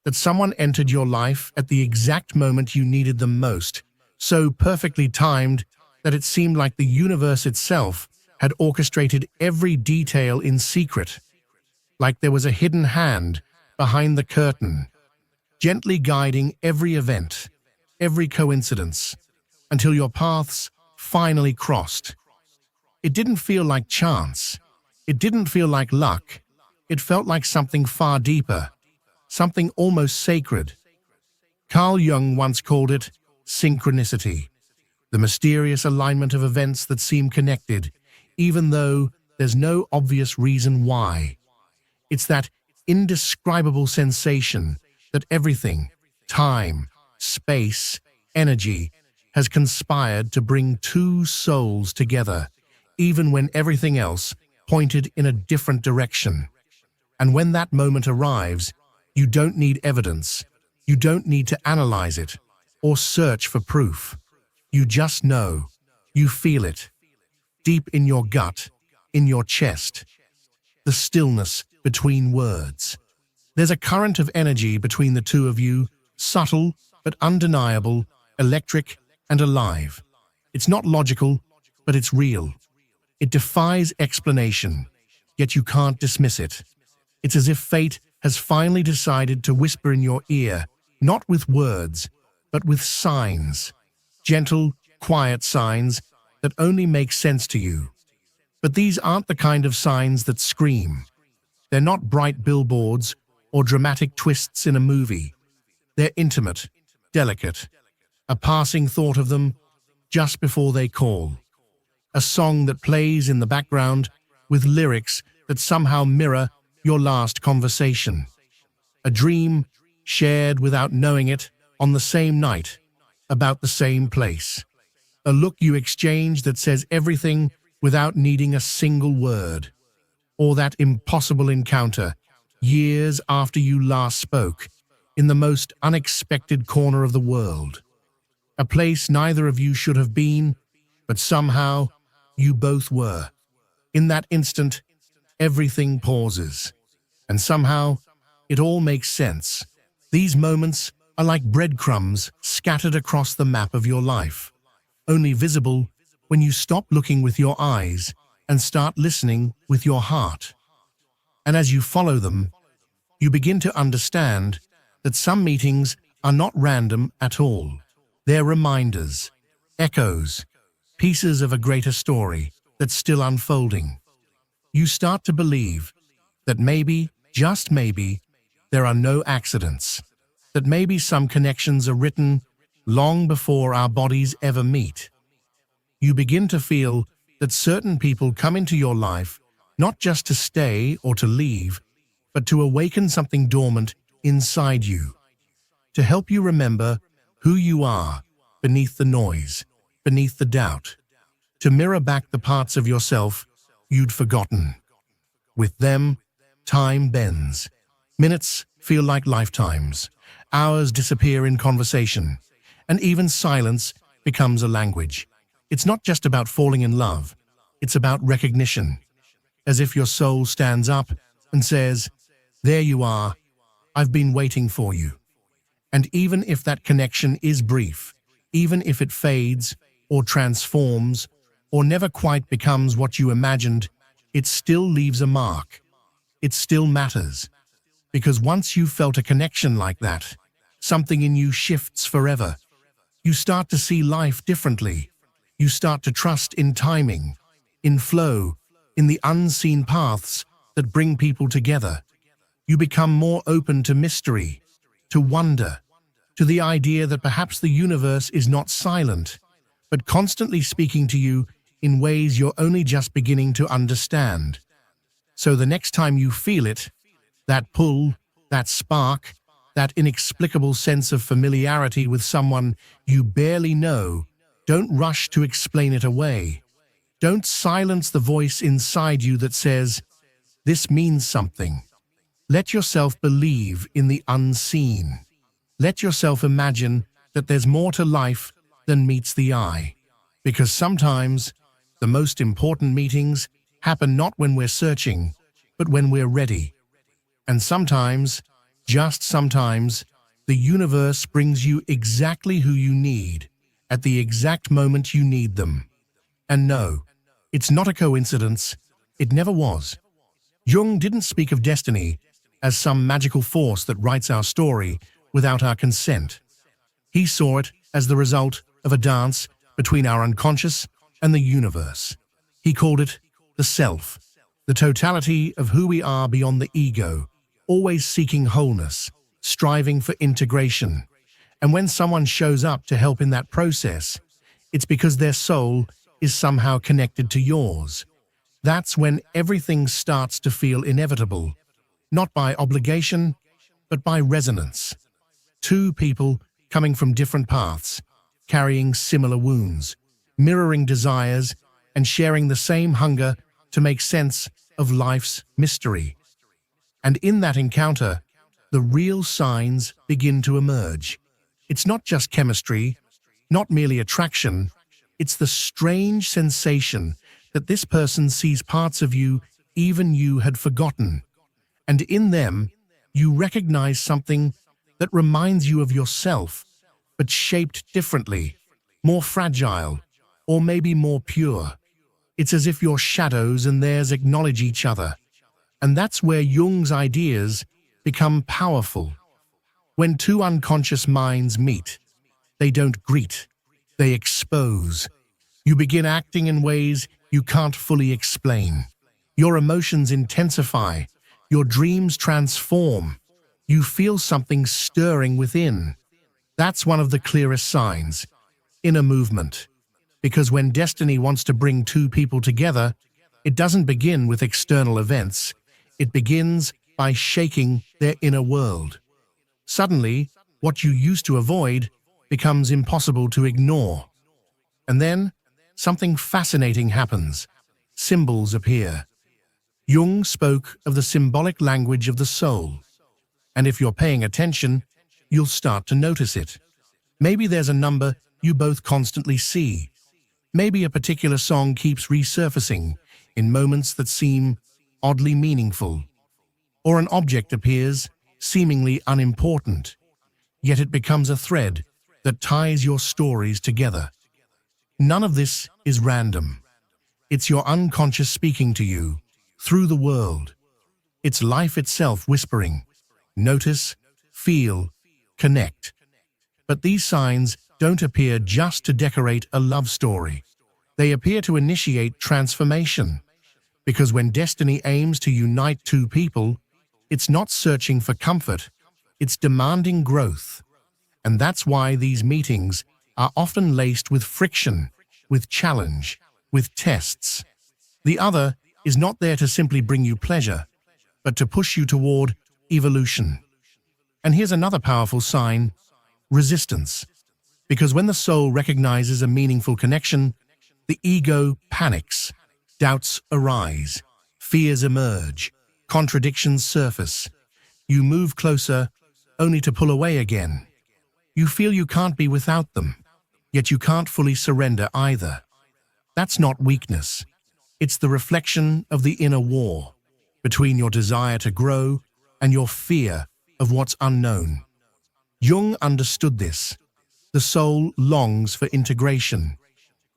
that someone entered your life at the exact moment you needed them most, so perfectly timed that it seemed like the universe itself had orchestrated every detail in secret, like there was a hidden hand behind the curtain, gently guiding every event, every coincidence, until your paths finally crossed. It didn't feel like chance. It didn't feel like luck. It felt like something far deeper, something almost sacred. Carl Jung once called it synchronicity, the mysterious alignment of events that seem connected, even though there's no obvious reason why. It's that indescribable sensation that everything, time, space, energy, has conspired to bring two souls together, even when everything else pointed in a different direction. And when that moment arrives, you don't need evidence. You don't need to analyze it or search for proof. You just know. You feel it. Deep in your gut, in your chest. The stillness between words. There's a current of energy between the two of you, subtle but undeniable, electric and alive. It's not logical, but it's real. It defies explanation, yet you can't dismiss it. It's as if fate has finally decided to whisper in your ear, not with words, but with signs. Gentle, quiet signs that only make sense to you. But these aren't the kind of signs that scream. They're not bright billboards or dramatic twists in a movie. They're intimate, delicate, a passing thought of them just before they call. A song that plays in the background with lyrics that somehow mirror your last conversation. A dream shared without knowing it on the same night, about the same place. A look you exchange that says everything without needing a single word. Or that impossible encounter, years after you last spoke, in the most unexpected corner of the world. A place neither of you should have been, but somehow you both were. In that instant, everything pauses. And somehow, it all makes sense. These moments are like breadcrumbs scattered across the map of your life, only visible when you stop looking with your eyes and start listening with your heart. And as you follow them, you begin to understand that some meetings are not random at all. They're reminders, echoes, pieces of a greater story that's still unfolding. You start to believe that maybe, just maybe, there are no accidents, that maybe some connections are written long before our bodies ever meet. You begin to feel that certain people come into your life not just to stay or to leave, but to awaken something dormant inside you, to help you remember who you are beneath the noise, beneath the doubt, to mirror back the parts of yourself you'd forgotten. With them, time bends. Minutes feel like lifetimes. Hours disappear in conversation, and even silence becomes a language. It's not just about falling in love. It's about recognition. As if your soul stands up and says, "There you are. I've been waiting for you." And even if that connection is brief, even if it fades or transforms or never quite becomes what you imagined, it still leaves a mark. It still matters. Because once you've felt a connection like that, something in you shifts forever. You start to see life differently. You start to trust in timing, in flow, in the unseen paths that bring people together. You become more open to mystery, to wonder, to the idea that perhaps the universe is not silent, but constantly speaking to you in ways you're only just beginning to understand. So the next time you feel it, that pull, that spark, that inexplicable sense of familiarity with someone you barely know, don't rush to explain it away. Don't silence the voice inside you that says, "This means something." Let yourself believe in the unseen. Let yourself imagine that there's more to life than meets the eye. Because sometimes, the most important meetings happen not when we're searching, but when we're ready. And sometimes, Just sometimes, the universe brings you exactly who you need, at the exact moment you need them. And no, it's not a coincidence. It never was. Jung didn't speak of destiny as some magical force that writes our story without our consent. He saw it as the result of a dance between our unconscious and the universe. He called it the self, the totality of who we are beyond the ego, always seeking wholeness, striving for integration. And when someone shows up to help in that process, it's because their soul is somehow connected to yours. That's when everything starts to feel inevitable, not by obligation, but by resonance. Two people coming from different paths, carrying similar wounds, mirroring desires, and sharing the same hunger to make sense of life's mystery. And in that encounter, the real signs begin to emerge. It's not just chemistry, not merely attraction, it's the strange sensation that this person sees parts of you even you had forgotten. And in them, you recognize something that reminds you of yourself, but shaped differently, more fragile, or maybe more pure. It's as if your shadows and theirs acknowledge each other. And that's where Jung's ideas become powerful. When two unconscious minds meet, they don't greet, they expose. You begin acting in ways you can't fully explain. Your emotions intensify, your dreams transform. You feel something stirring within. That's one of the clearest signs, inner movement. Because when destiny wants to bring two people together, it doesn't begin with external events. It begins by shaking their inner world. Suddenly, what you used to avoid becomes impossible to ignore. And then, something fascinating happens. Symbols appear. Jung spoke of the symbolic language of the soul. And if you're paying attention, you'll start to notice it. Maybe there's a number you both constantly see. Maybe a particular song keeps resurfacing in moments that seem oddly meaningful. Or an object appears seemingly unimportant, yet it becomes a thread that ties your stories together. None of this is random. It's your unconscious speaking to you through the world. It's life itself whispering, notice, feel, connect. But these signs don't appear just to decorate a love story. They appear to initiate transformation. Because when destiny aims to unite two people, it's not searching for comfort, it's demanding growth. And that's why these meetings are often laced with friction, with challenge, with tests. The other is not there to simply bring you pleasure, but to push you toward evolution. And here's another powerful sign: resistance. Because when the soul recognizes a meaningful connection, the ego panics, doubts arise, fears emerge, contradictions surface. You move closer, only to pull away again. You feel you can't be without them, yet you can't fully surrender either. That's not weakness. It's the reflection of the inner war between your desire to grow and your fear of what's unknown. Jung understood this. The soul longs for integration,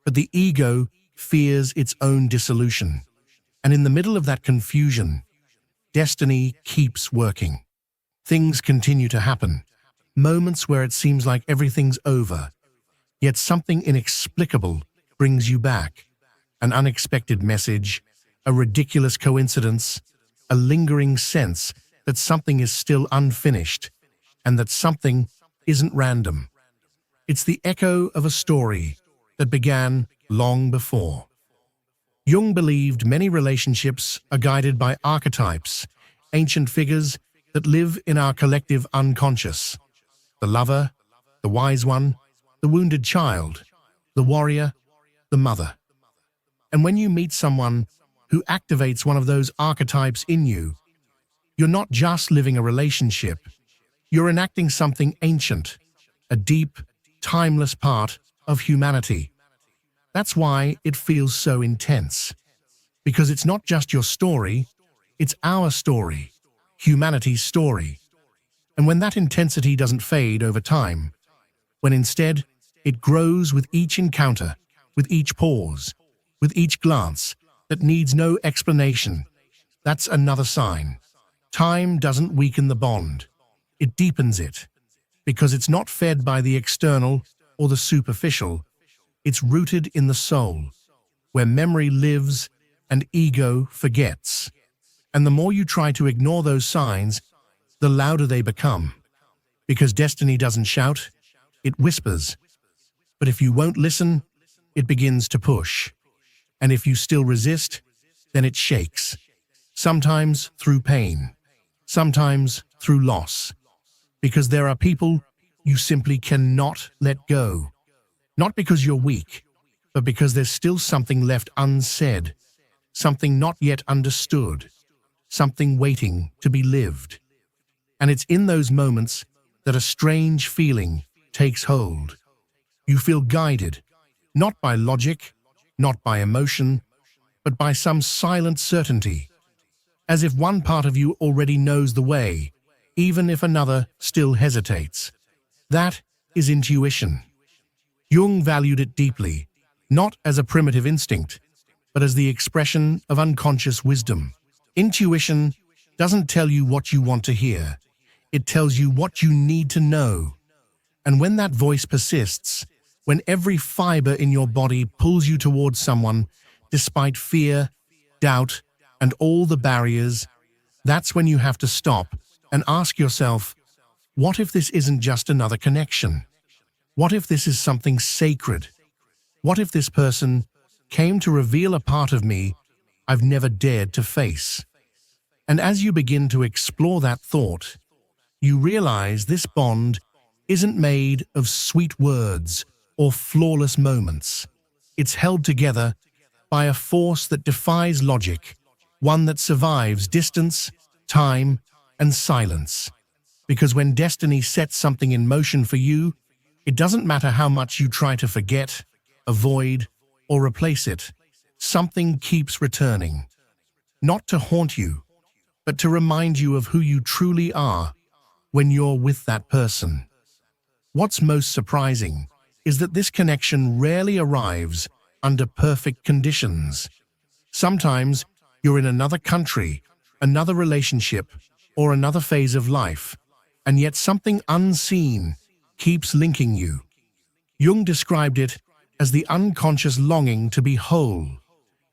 but the ego fears its own dissolution. And in the middle of that confusion, destiny keeps working. Things continue to happen, moments where it seems like everything's over, yet something inexplicable brings you back. An unexpected message, a ridiculous coincidence, a lingering sense that something is still unfinished, and that something isn't random. It's the echo of a story that began long before. Jung believed many relationships are guided by archetypes, ancient figures that live in our collective unconscious. The lover, the wise one, the wounded child, the warrior, the mother. And when you meet someone who activates one of those archetypes in you, you're not just living a relationship, you're enacting something ancient, a deep, timeless part of humanity. That's why it feels so intense. Because it's not just your story, it's our story, humanity's story. And when that intensity doesn't fade over time, when instead it grows with each encounter, with each pause, with each glance that needs no explanation, that's another sign. Time doesn't weaken the bond. It deepens it, because it's not fed by the external or the superficial. It's rooted in the soul, where memory lives and ego forgets. And the more you try to ignore those signs, the louder they become. Because destiny doesn't shout, it whispers. But if you won't listen, it begins to push. And if you still resist, then it shakes. Sometimes through pain, sometimes through loss. Because there are people you simply cannot let go. Not because you're weak, but because there's still something left unsaid, something not yet understood, something waiting to be lived. And it's in those moments that a strange feeling takes hold. You feel guided, not by logic, not by emotion, but by some silent certainty, as if one part of you already knows the way, even if another still hesitates. That is intuition. Jung valued it deeply, not as a primitive instinct, but as the expression of unconscious wisdom. Intuition doesn't tell you what you want to hear. It tells you what you need to know. And when that voice persists, when every fiber in your body pulls you towards someone, despite fear, doubt, and all the barriers, that's when you have to stop and ask yourself, what if this isn't just another connection? What if this is something sacred? What if this person came to reveal a part of me I've never dared to face? And as you begin to explore that thought, you realize this bond isn't made of sweet words or flawless moments. It's held together by a force that defies logic, one that survives distance, time, and silence. Because when destiny sets something in motion for you, it doesn't matter how much you try to forget, avoid, or replace it. Something keeps returning. Not to haunt you, but to remind you of who you truly are when you're with that person. What's most surprising is that this connection rarely arrives under perfect conditions. Sometimes you're in another country, another relationship, or another phase of life, and yet something unseen keeps linking you. Jung described it as the unconscious longing to be whole,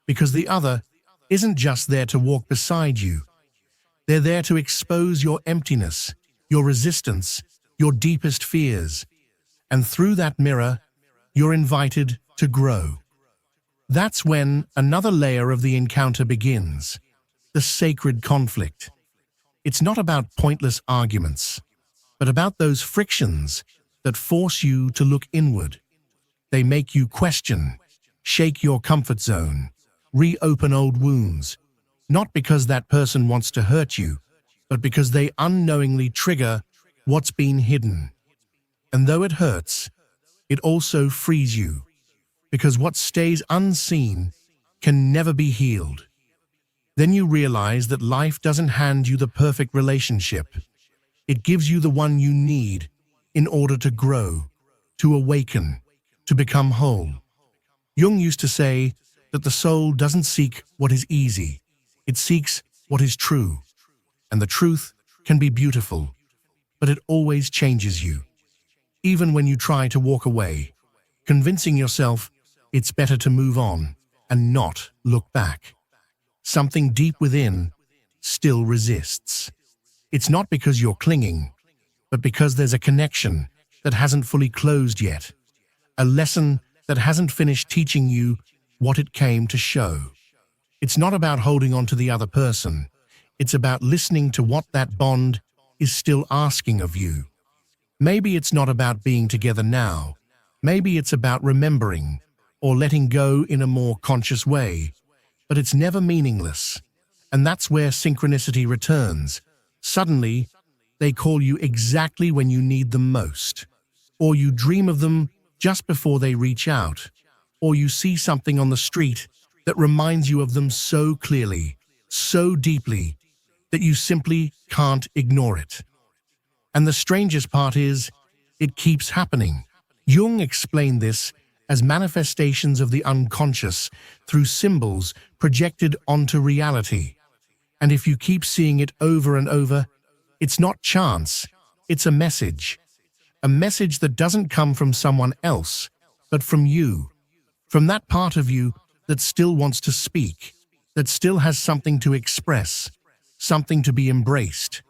because the other isn't just there to walk beside you. They're there to expose your emptiness, your resistance, your deepest fears, and through that mirror, you're invited to grow. That's when another layer of the encounter begins, the sacred conflict. It's not about pointless arguments, but about those frictions that force you to look inward. They make you question, shake your comfort zone, reopen old wounds, not because that person wants to hurt you, but because they unknowingly trigger what's been hidden. And though it hurts, it also frees you, because what stays unseen can never be healed. Then you realize that life doesn't hand you the perfect relationship. It gives you the one you need in order to grow, to awaken, to become whole. Jung used to say that the soul doesn't seek what is easy, it seeks what is true. And the truth can be beautiful, but it always changes you. Even when you try to walk away, convincing yourself it's better to move on and not look back. Something deep within still resists. It's not because you're clinging, but because there's a connection that hasn't fully closed yet, a lesson that hasn't finished teaching you what it came to show. It's not about holding on to the other person. It's about listening to what that bond is still asking of you. Maybe it's not about being together now. Maybe it's about remembering or letting go in a more conscious way. But it's never meaningless. And that's where synchronicity returns. Suddenly, they call you exactly when you need them most. Or you dream of them just before they reach out. Or you see something on the street that reminds you of them so clearly, so deeply, that you simply can't ignore it. And the strangest part is, it keeps happening. Jung explained this as manifestations of the unconscious through symbols projected onto reality. And if you keep seeing it over and over, it's not chance, it's a message. A message that doesn't come from someone else, but from you. From that part of you that still wants to speak, that still has something to express, something to be embraced.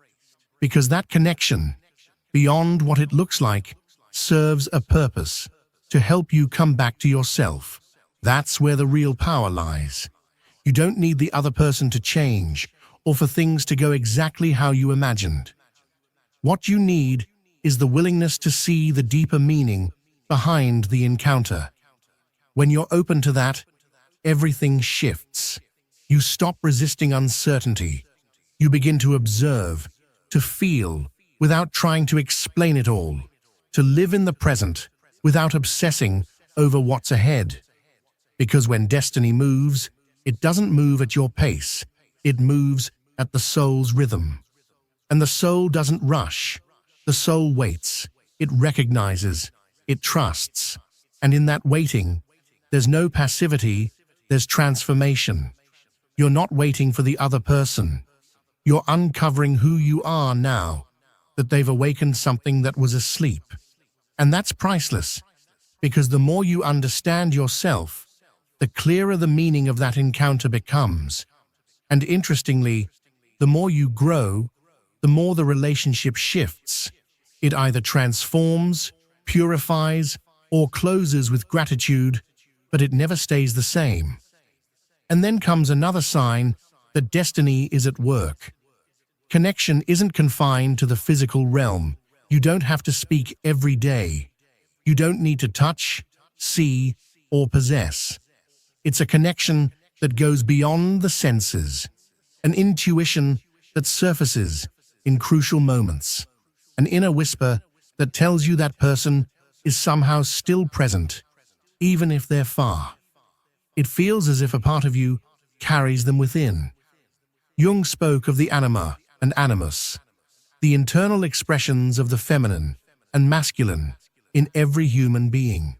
Because that connection, beyond what it looks like, serves a purpose to help you come back to yourself. That's where the real power lies. You don't need the other person to change or for things to go exactly how you imagined. What you need is the willingness to see the deeper meaning behind the encounter. When you're open to that, everything shifts. You stop resisting uncertainty. You begin to observe, to feel, without trying to explain it all, to live in the present without obsessing over what's ahead. Because when destiny moves, it doesn't move at your pace. It moves at the soul's rhythm. And the soul doesn't rush. The soul waits. It recognizes. It trusts. And in that waiting, there's no passivity, there's transformation. You're not waiting for the other person. You're uncovering who you are now, that they've awakened something that was asleep. And that's priceless, because the more you understand yourself, the clearer the meaning of that encounter becomes. And interestingly, the more you grow, the more the relationship shifts. It either transforms, purifies, or closes with gratitude, but it never stays the same. And then comes another sign that destiny is at work. Connection isn't confined to the physical realm. You don't have to speak every day. You don't need to touch, see, or possess. It's a connection that goes beyond the senses, an intuition that surfaces in crucial moments, an inner whisper that tells you that person is somehow still present, even if they're far. It feels as if a part of you carries them within. Jung spoke of the anima and animus, the internal expressions of the feminine and masculine in every human being.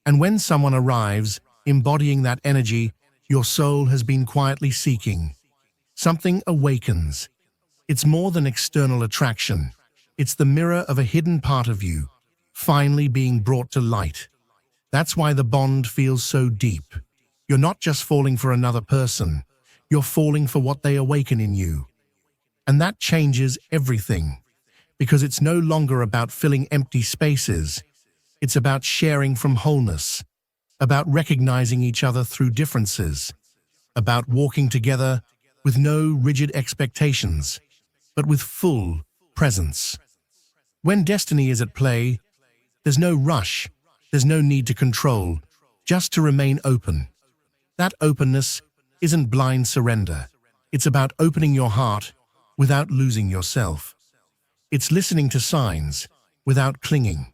And when someone arrives embodying that energy your soul has been quietly seeking, something awakens. It's more than external attraction. It's the mirror of a hidden part of you, finally being brought to light. That's why the bond feels so deep. You're not just falling for another person, you're falling for what they awaken in you. And that changes everything, because it's no longer about filling empty spaces. It's about sharing from wholeness, about recognizing each other through differences, about walking together with no rigid expectations, but with full presence. When destiny is at play, there's no rush, there's no need to control, just to remain open. That openness isn't blind surrender. It's about opening your heart without losing yourself. It's listening to signs without clinging.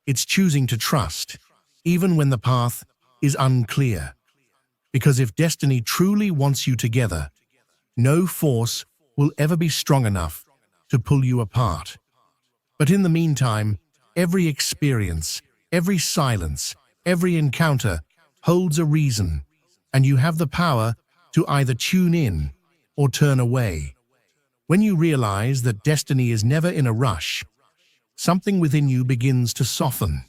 It's choosing to trust, even when the path is unclear. Because if destiny truly wants you together, no force will ever be strong enough to pull you apart. But in the meantime, every experience, every silence, every encounter holds a reason, and you have the power to either tune in or turn away. When you realize that destiny is never in a rush, something within you begins to soften.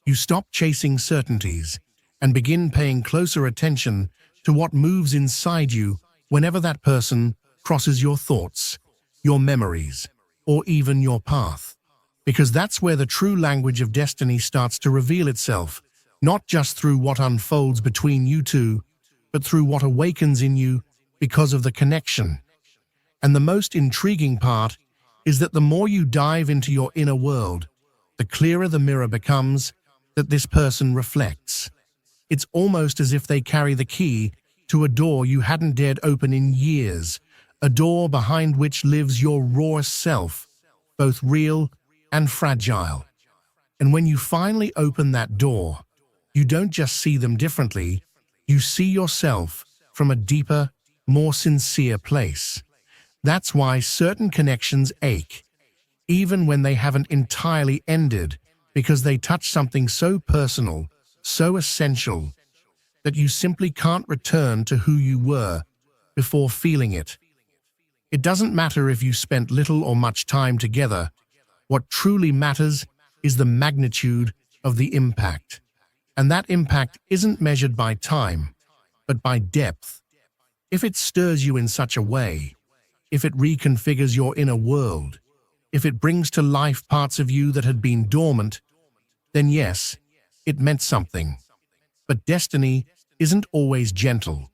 You stop chasing certainties and begin paying closer attention to what moves inside you whenever that person crosses your thoughts, your memories, or even your path. Because that's where the true language of destiny starts to reveal itself, not just through what unfolds between you two, but through what awakens in you because of the connection. And the most intriguing part is that the more you dive into your inner world, the clearer the mirror becomes that this person reflects. It's almost as if they carry the key to a door you hadn't dared open in years, a door behind which lives your rawest self, both real and fragile. And when you finally open that door, you don't just see them differently, you see yourself from a deeper, more sincere place. That's why certain connections ache. even when they haven't entirely ended, because they touch something so personal, so essential, that you simply can't return to who you were before feeling it. It doesn't matter if you spent little or much time together. What truly matters is the magnitude of the impact. And that impact isn't measured by time, but by depth. If it stirs you in such a way, if it reconfigures your inner world, if it brings to life parts of you that had been dormant, then yes, it meant something. But destiny isn't always gentle.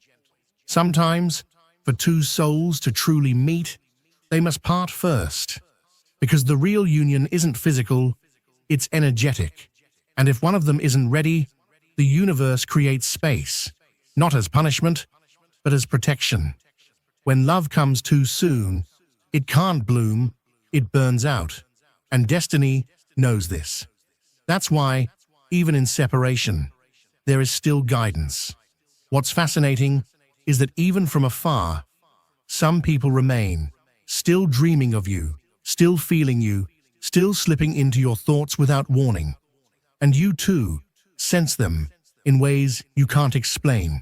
Sometimes, for two souls to truly meet, they must part first. Because the real union isn't physical, it's energetic. And if one of them isn't ready, the universe creates space, not as punishment, but as protection. When love comes too soon, it can't bloom, it burns out. And destiny knows this. That's why, even in separation, there is still guidance. What's fascinating is that even from afar, some people remain, still dreaming of you, still feeling you, still slipping into your thoughts without warning. And you too sense them in ways you can't explain.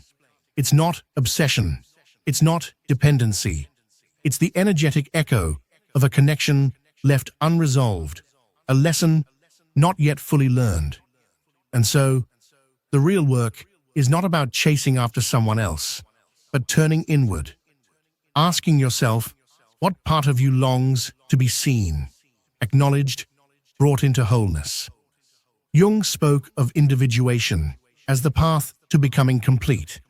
It's not obsession. It's not dependency. It's the energetic echo of a connection left unresolved, a lesson not yet fully learned. And so, the real work is not about chasing after someone else, but turning inward, asking yourself, what part of you longs to be seen, acknowledged, brought into wholeness? Jung spoke of individuation as the path to becoming complete,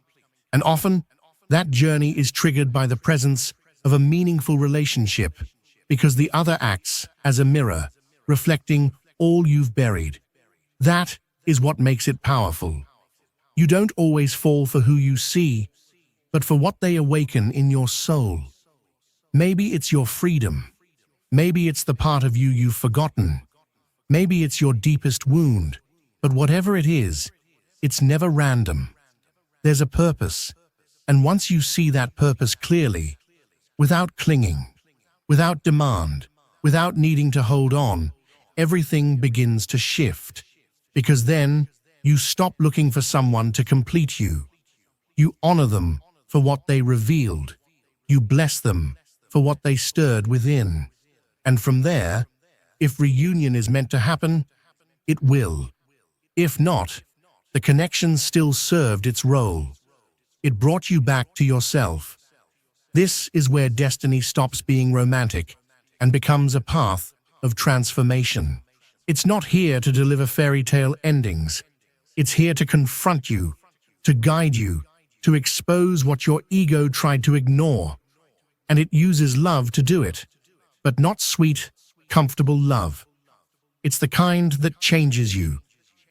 and often that journey is triggered by the presence of a meaningful relationship, because the other acts as a mirror, reflecting all you've buried. That is what makes it powerful. You don't always fall for who you see, but for what they awaken in your soul. Maybe it's your freedom. Maybe it's the part of you you've forgotten. Maybe it's your deepest wound. But whatever it is, it's never random. There's a purpose. And once you see that purpose clearly, without clinging, without demand, without needing to hold on, everything begins to shift. Because then, you stop looking for someone to complete you. You honor them for what they revealed. You bless them for what they stirred within. And from there, if reunion is meant to happen, it will. If not, the connection still served its role. It brought you back to yourself. This is where destiny stops being romantic and becomes a path of transformation. It's not here to deliver fairy tale endings. It's here to confront you, to guide you, to expose what your ego tried to ignore. And it uses love to do it, but not sweet, comfortable love. It's the kind that changes you,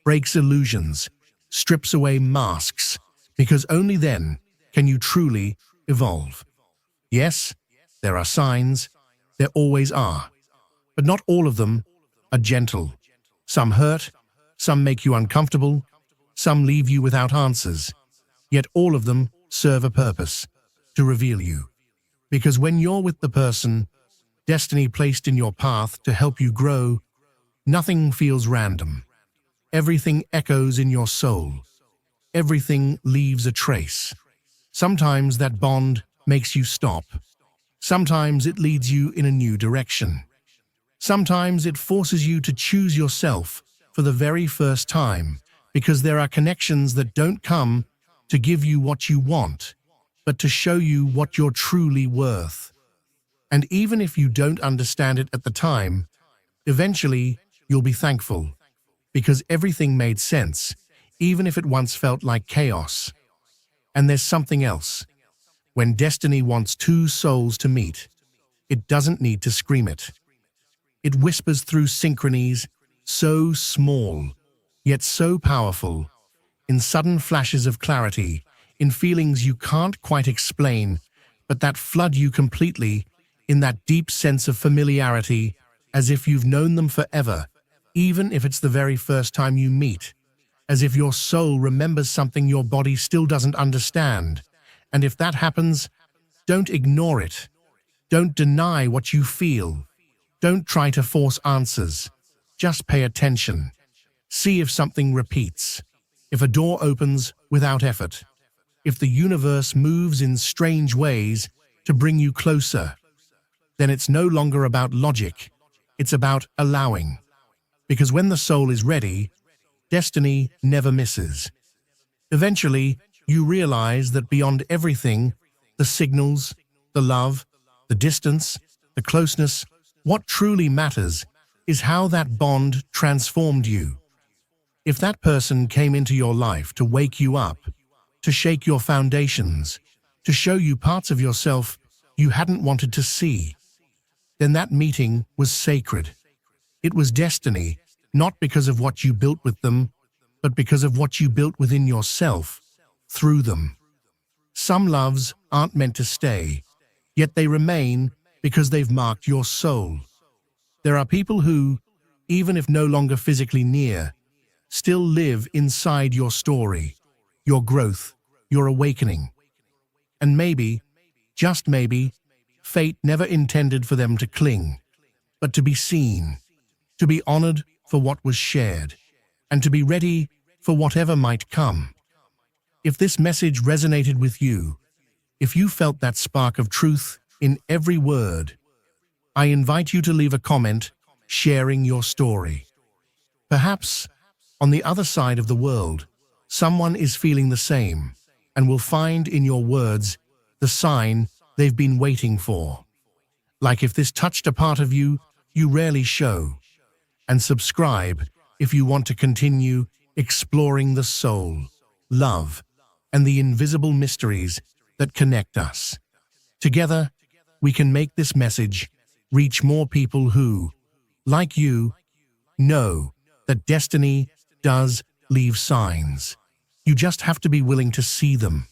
breaks illusions, strips away masks, because only then can you truly evolve. Yes, there are signs, there always are, but not all of them are gentle. Some hurt, some make you uncomfortable, some leave you without answers, yet all of them serve a purpose, to reveal you. Because when you're with the person destiny placed in your path to help you grow, nothing feels random. Everything echoes in your soul. Everything leaves a trace. Sometimes that bond makes you stop. Sometimes it leads you in a new direction. Sometimes it forces you to choose yourself for the very first time, because there are connections that don't come to give you what you want, but to show you what you're truly worth. And even if you don't understand it at the time, eventually you'll be thankful, because everything made sense, even if it once felt like chaos. And there's something else. When destiny wants two souls to meet, it doesn't need to scream it. It whispers through synchronies, so small, yet so powerful, in sudden flashes of clarity, in feelings you can't quite explain, but that flood you completely, in that deep sense of familiarity, as if you've known them forever, even if it's the very first time you meet, as if your soul remembers something your body still doesn't understand. And if that happens, don't ignore it. Don't deny what you feel. Don't try to force answers. Just pay attention. See if something repeats. If a door opens without effort. If the universe moves in strange ways to bring you closer. Then it's no longer about logic. It's about allowing. Because when the soul is ready, destiny never misses. Eventually, you realize that beyond everything, the signals, the love, the distance, the closeness, what truly matters is how that bond transformed you. If that person came into your life to wake you up, to shake your foundations, to show you parts of yourself you hadn't wanted to see, then that meeting was sacred. It was destiny, not because of what you built with them, but because of what you built within yourself, through them. Some loves aren't meant to stay, yet they remain because they've marked your soul. There are people who, even if no longer physically near, still live inside your story, your growth, your awakening. And maybe, just maybe, fate never intended for them to cling, but to be seen, to be honored for what was shared, and to be ready for whatever might come. If this message resonated with you, if you felt that spark of truth in every word, I invite you to leave a comment sharing your story. Perhaps, on the other side of the world, someone is feeling the same and will find in your words the sign they've been waiting for. Like if this touched a part of you you rarely show. And subscribe if you want to continue exploring the soul, love, and the invisible mysteries that connect us. Together, we can make this message reach more people who, like you, know that destiny does leave signs. You just have to be willing to see them.